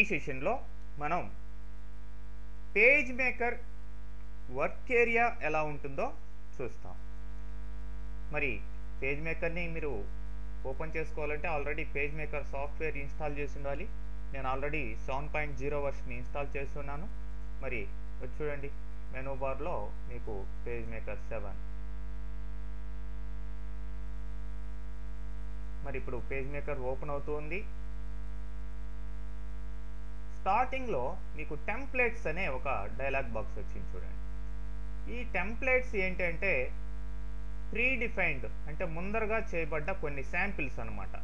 సెషన్లో మనం page maker work area ఎలా ఉంటుందో చూస్తాం. మరి పేజ్ మేకర్ని మీరు ఓపెన్ చేసుకోవాలంటే already page maker software install చేసి ఉండాలి. నేను ఆల్రెడీ 7.0 వర్షన్ ఇన్స్టాల్ చేస్తున్నాను. మరి చూడండి, మెనూ బార్లో మీకు పేజ్ మేకర్ 7. మరి ఇప్పుడు పేజ్ మేకర్ ఓపెన్ అవుతుంది. స్టార్టింగ్లో మీకు టెంప్లెట్స్ అనే ఒక డైలాగ్ బాక్స్ వచ్చింది చూడండి. ఈ టెంప్లెట్స్ ఏంటంటే ప్రీ డిఫైన్డ్, అంటే ముందరగా చేయబడ్డ కొన్ని శాంపిల్స్ అనమాట.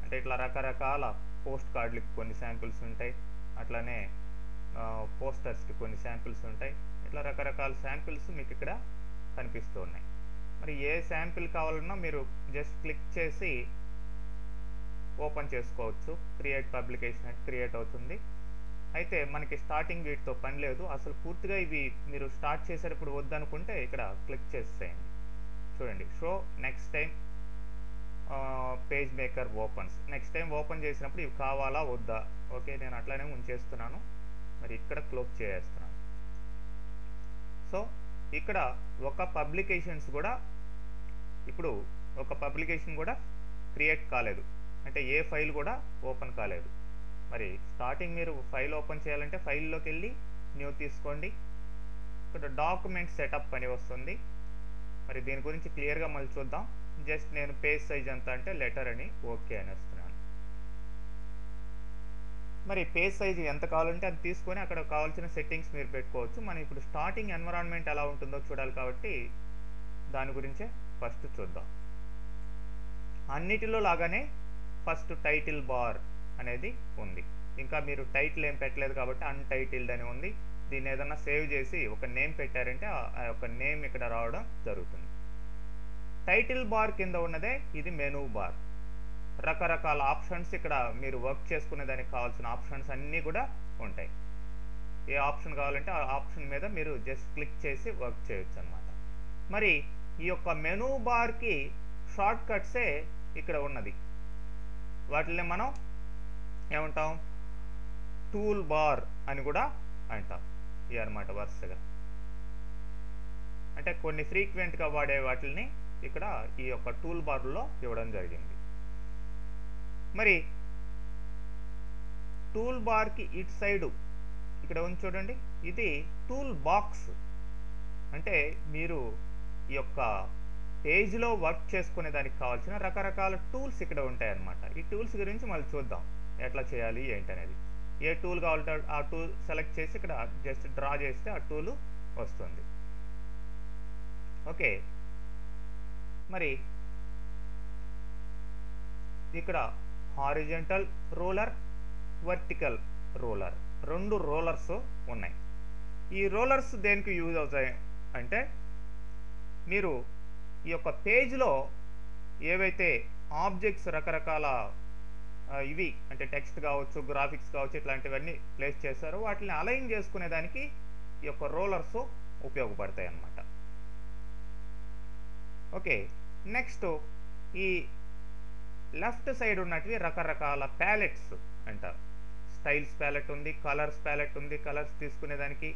అంటే ఇట్లా రకరకాల పోస్ట్ కార్డులకి కొన్ని శాంపిల్స్ ఉంటాయి, అట్లానే పోస్టర్స్కి కొన్ని శాంపిల్స్ ఉంటాయి. ఇట్లా రకరకాల శాంపిల్స్ మీకు ఇక్కడ కనిపిస్తూ ఉన్నాయి. మరి ఏ శాంపిల్ కావాలన్నా మీరు జస్ట్ క్లిక్ చేసి ఓపెన్ చేసుకోవచ్చు. క్రియేట్ పబ్లికేషన్ అంటే క్రియేట్ అవుతుంది. అయితే మనకి స్టార్టింగ్ వీటితో పని లేదు. అసలు పూర్తిగా ఇవి మీరు స్టార్ట్ చేసేటప్పుడు వద్దనుకుంటే ఇక్కడ క్లిక్ చేసేయండి. చూడండి, show next time page maker opens. Next time open చేసినప్పుడు ఇవి కావాలా వద్దా? ఓకే, నేను అట్లానే ఉంచేస్తున్నాను. మరి ఇక్కడ క్లోజ్ చేస్తున్నాను. సో ఇక్కడ ఒక పబ్లికేషన్స్ కూడా ఇప్పుడు ఒక పబ్లికేషన్ కూడా క్రియేట్ కాలేదు, అంటే ఏ ఫైల్ కూడా ఓపెన్ కాలేదు. మరి స్టార్టింగ్ మీరు ఫైల్ ఓపెన్ చేయాలంటే ఫైల్లోకి వెళ్ళి న్యూ తీసుకోండి. ఇక్కడ డాక్యుమెంట్ సెటప్ అని వస్తుంది. మరి దీని గురించి క్లియర్గా మళ్ళీ చూద్దాం. జస్ట్ నేను పేజ్ సైజ్ ఎంత అంటే లెటర్ అని ఓకే అనేస్తున్నాను. మరి పేజ్ సైజ్ ఎంత కావాలంటే అది తీసుకొని అక్కడ కావాల్సిన సెట్టింగ్స్ మీరు పెట్టుకోవచ్చు. మనం ఇప్పుడు స్టార్టింగ్ ఎన్విరాన్మెంట్ ఎలా ఉంటుందో చూడాలి కాబట్టి దాని గురించే ఫస్ట్ చూద్దాం. అన్నిటిలో లాగానే ఫస్ట్ టైటిల్ బార్ అనేది ఉంది. ఇంకా మీరు టైటిల్ ఏం పెట్టలేదు కాబట్టి అన్టైటిల్డ్ అని ఉంది. దీన్ని ఏదన్నా సేవ్ చేసి ఒక నేమ్ పెట్టారంటే ఆ యొక్క నేమ్ ఇక్కడ రావడం జరుగుతుంది. టైటిల్ బార్ కింద ఉన్నదే ఇది మెనూ బార్. రకరకాల ఆప్షన్స్ ఇక్కడ మీరు వర్క్ చేసుకునే దానికి కావాల్సిన ఆప్షన్స్ అన్నీ కూడా ఉంటాయి. ఏ ఆప్షన్ కావాలంటే ఆ ఆప్షన్ మీద మీరు జస్ట్ క్లిక్ చేసి వర్క్ చేయొచ్చు అన్నమాట. మరి ఈ యొక్క మెనూ బార్కి షార్ట్ కట్సే ఇక్కడ ఉన్నది. వాటిని మనం ఏమంటాం? టూల్ బార్ అని కూడా అంటాం. ఇది అన్నమాట వరుసగా. అంటే కొన్ని ఫ్రీక్వెంట్గా వాడే వాటిని ఇక్కడ ఈ యొక్క టూల్ బార్లో ఇవ్వడం జరిగింది. మరి టూల్ బార్కి ఇటు సైడు ఇక్కడ ఉంది చూడండి, ఇది టూల్ బాక్స్. అంటే మీరు ఈ యొక్క పేజ్లో వర్క్ చేసుకునే దానికి కావాల్సిన రకరకాల టూల్స్ ఇక్కడ ఉంటాయి అన్నమాట. ఈ టూల్స్ గురించి మళ్ళీ చూద్దాం ఎట్లా చేయాలి ఏంటనేది. ఏ టూల్ కావాలంటే ఆ టూల్ సెలెక్ట్ చేసి ఇక్కడ జస్ట్ డ్రా చేస్తే ఆ టూల్ వస్తుంది. ఓకే, మరి ఇక్కడ హారిజంటల్ రూలర్, వర్టికల్ రూలర్, రెండు రోలర్స్ ఉన్నాయి. ఈ రోలర్స్ దేనికి యూజ్ అవుతాయి అంటే మీరు ఈ యొక్క పేజ్లో ఏవైతే ఆబ్జెక్ట్స్ రకరకాల ఇవి అంటే టెక్స్ట్ కావచ్చు, గ్రాఫిక్స్ కావచ్చు, ఇట్లాంటివన్నీ ప్లేస్ చేశారో వాటిని అలైన్ చేసుకునేదానికి ఈ యొక్క రోలర్స్ ఉపయోగపడతాయి అన్నమాట. ఓకే, నెక్స్ట్ ఈ లెఫ్ట్ సైడ్ ఉన్నటివి రకరకాల ప్యాలెట్స్ అంటారు. స్టైల్స్ ప్యాలెట్ ఉంది, కలర్స్ ప్యాలెట్ ఉంది, కలర్స్ తీసుకునేదానికి.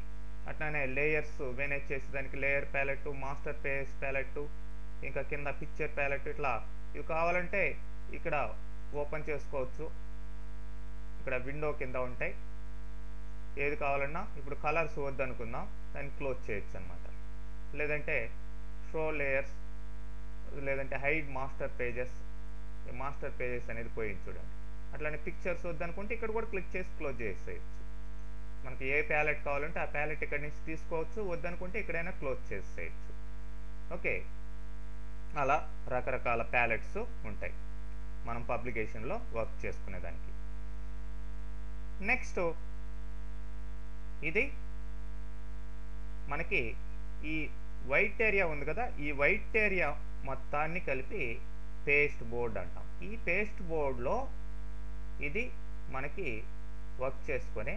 అట్లానే లేయర్స్ మేనేజ్ చేసేదానికి layer palette, master page palette, ఇంకా కింద పిక్చర్ ప్యాలెట్. ఇట్లా ఇవి కావాలంటే ఇక్కడ ఓపెన్ చేసుకోవచ్చు. ఇక్కడ విండో కింద ఉంటాయి. ఏది కావాలన్నా ఇప్పుడు కలర్స్ వద్దనుకుందాం, దాన్ని క్లోజ్ చేయొచ్చు అనమాట. లేదంటే షో లేయర్స్, లేదంటే hide master pages. Master pages అనేది పోయింది చూడండి. అట్లానే పిక్చర్స్ వద్దనుకుంటే ఇక్కడ కూడా క్లిక్ చేసి క్లోజ్ చేసేయచ్చు. మనకి ఏ ప్యాలెట్ కావాలంటే ఆ ప్యాలెట్ ఇక్కడ నుంచి తీసుకోవచ్చు, వద్దనుకుంటే ఇక్కడైనా క్లోజ్ చేసేయచ్చు. ఓకే, అలా రకరకాల ప్యాలెట్స్ ఉంటాయి మనం పబ్లికేషన్లో వర్క్ చేసుకునేదానికి. నెక్స్ట్ ఇది మనకి ఈ వైట్ ఏరియా ఉంది కదా, ఈ వైట్ ఏరియా మొత్తాన్ని కలిపి పేస్ట్ బోర్డ్ అంటాం. ఈ పేస్ట్ బోర్డ్లో ఇది మనకి వర్క్ చేసుకునే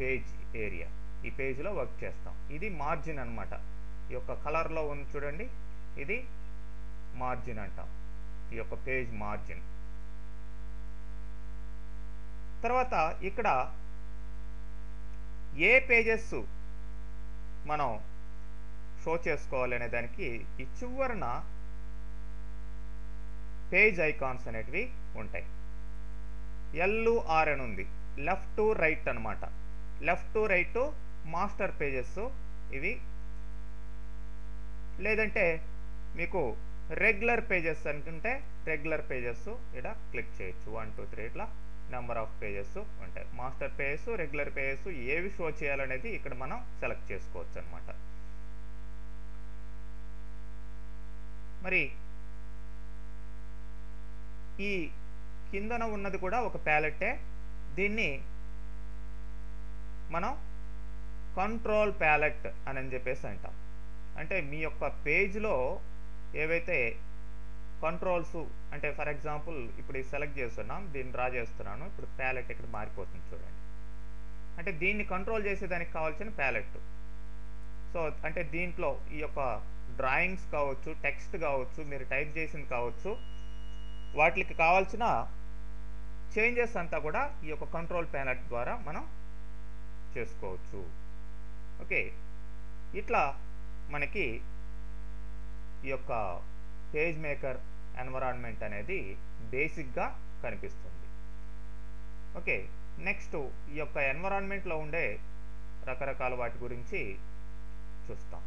పేజ్ ఏరియా. ఈ పేజ్లో వర్క్ చేస్తాం. ఇది మార్జిన్ అన్నమాట. ఈ యొక్క కలర్లో ఉంది చూడండి, ఇది మార్జిన్ అంటాం. ఈ యొక్క పేజ్ మార్జిన్. తర్వాత ఇక్కడ ఏ పేజెస్ మనం షో చేసుకోవాలి అనే దానికి ఈ చివరన పేజ్ ఐకాన్స్ అనేటివి ఉంటాయి. LR అని ఉంది, లెఫ్ట్ టు రైట్ అనమాట. Left to right master pages ఇవి. లేదంటే మీకు రెగ్యులర్ పేజెస్ అనుకుంటే రెగ్యులర్ పేజెస్ ఇక్కడ క్లిక్ చేయొచ్చు. 1 2 3 ఇట్లా నెంబర్ ఆఫ్ పేజెస్ ఉంటాయి. మాస్టర్ పేజెస్, రెగ్యులర్ పేజెస్ ఏవి షో చేయాలనేది ఇక్కడ మనం సెలెక్ట్ చేసుకోవచ్చు అనమాట. మరి ఈ కిందన ఉన్నది కూడా ఒక ప్యాలెట్టే. దీన్ని మనం కంట్రోల్ ప్యాలెట్ అని చెప్పేసి అంటాం. అంటే మీ యొక్క పేజ్లో ఏవైతే కంట్రోల్స్, అంటే ఫర్ ఎగ్జాంపుల్ ఇప్పుడు ఇది సెలెక్ట్ చేస్తున్నాం, దీన్ని డ్రా చేస్తున్నాను. ఇప్పుడు ప్యాలెట్ ఇక్కడ మారిపోతుంది చూడండి. అంటే దీన్ని కంట్రోల్ చేసేదానికి కావాల్సిన ప్యాలెట్. సో అంటే దీంట్లో ఈ యొక్క డ్రాయింగ్స్ కావచ్చు, టెక్స్ట్ కావచ్చు, మీరు టైప్ చేసింది కావచ్చు, వాటికి కావాల్సిన చేంజెస్ అంతా కూడా ఈ యొక్క కంట్రోల్ ప్యాలెట్ ద్వారా మనం చేసుకోవచ్చు. ఓకే, ఇట్లా మనకి ఈ యొక్క పేజ్ మేకర్ ఎన్విరాన్మెంట్ అనేది బేసిక్గా కనిపిస్తుంది. ఓకే, నెక్స్ట్ ఈ యొక్క ఎన్విరాన్మెంట్లో ఉండే రకరకాల వాటి గురించి చూస్తాం.